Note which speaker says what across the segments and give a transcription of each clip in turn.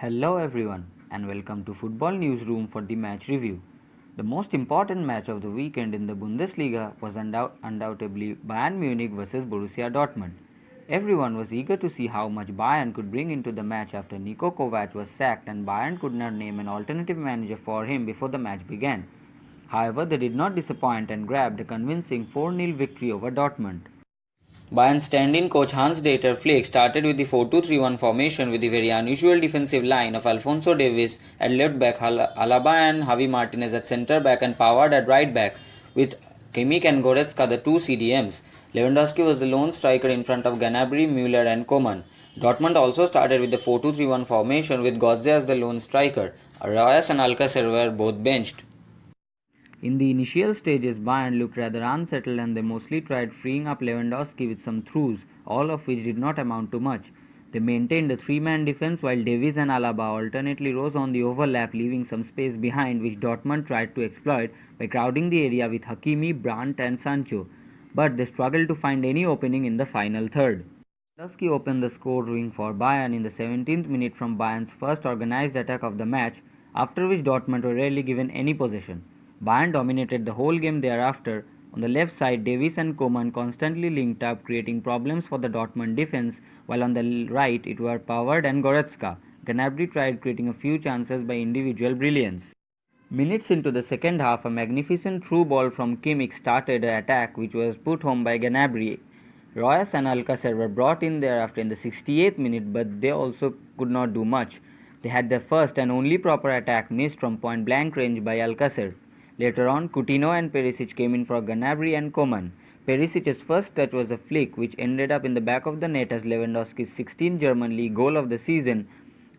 Speaker 1: Hello everyone and welcome to Football Newsroom for the match review. The most important match of the weekend in the Bundesliga was undoubtedly Bayern Munich versus Borussia Dortmund. Everyone was eager to see how much Bayern could bring into the match after Niko Kovac was sacked and Bayern could not name an alternative manager for him before the match began. However, they did not disappoint and grabbed a convincing 4-0 victory over Dortmund. Bayern stand-in coach Hans-Dieter Flick started with the 4-2-3-1 formation with the very unusual defensive line of Alphonso Davies at left back, Alaba and Javi Martinez at centre back and Pavard at right back, with Kimmich and Goretzka the two CDMs. Lewandowski was the lone striker in front of Gnabry, Müller and Coman. Dortmund also started with the 4-2-3-1 formation with Götze as the lone striker. Reus and Alcacer were both benched. In the initial stages, Bayern looked rather unsettled and they mostly tried freeing up Lewandowski with some throughs, all of which did not amount to much. They maintained a three-man defense while Davies and Alaba alternately rose on the overlap, leaving some space behind, which Dortmund tried to exploit by crowding the area with Hakimi, Brandt and Sancho. But they struggled to find any opening in the final third. Lewandowski opened the scoring for Bayern in the 17th minute from Bayern's first organized attack of the match, after which Dortmund were rarely given any possession. Bayern dominated the whole game thereafter. On the left side, Davies and Coman constantly linked up, creating problems for the Dortmund defense, while on the right it were Pavard and Goretzka. Gnabry tried creating a few chances by individual brilliance. Minutes into the second half, a magnificent through ball from Kimmich started an attack which was put home by Gnabry. Reus and Alcacer were brought in thereafter in the 68th minute, but they also could not do much. They had their first and only proper attack missed from point blank range by Alcacer. Later on, Coutinho and Perisic came in for Gnabry and Coman. Perisic's first touch was a flick which ended up in the back of the net as Lewandowski's 16th German league goal of the season,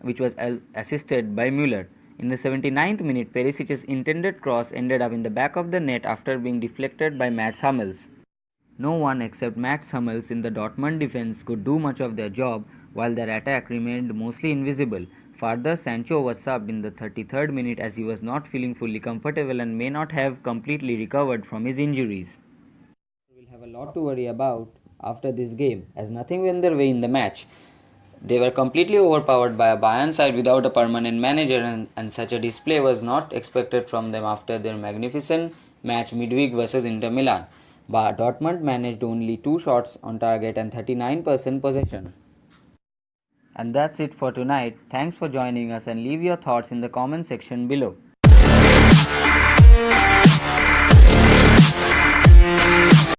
Speaker 1: which was assisted by Müller. In the 79th minute, Perisic's intended cross ended up in the back of the net after being deflected by Mats Hummels. No one except Mats Hummels in the Dortmund defense could do much of their job, while their attack remained mostly invisible. Further, Sancho was subbed in the 33rd minute as he was not feeling fully comfortable and may not have completely recovered from his injuries. We'll have a lot to worry about after this game, as nothing went their way in the match. They were completely overpowered by a Bayern side without a permanent manager, and such a display was not expected from them after their magnificent match midweek versus Inter Milan. But Dortmund managed only 2 shots on target and 39% possession. And that's it for tonight. Thanks for joining us and leave your thoughts in the comment section below.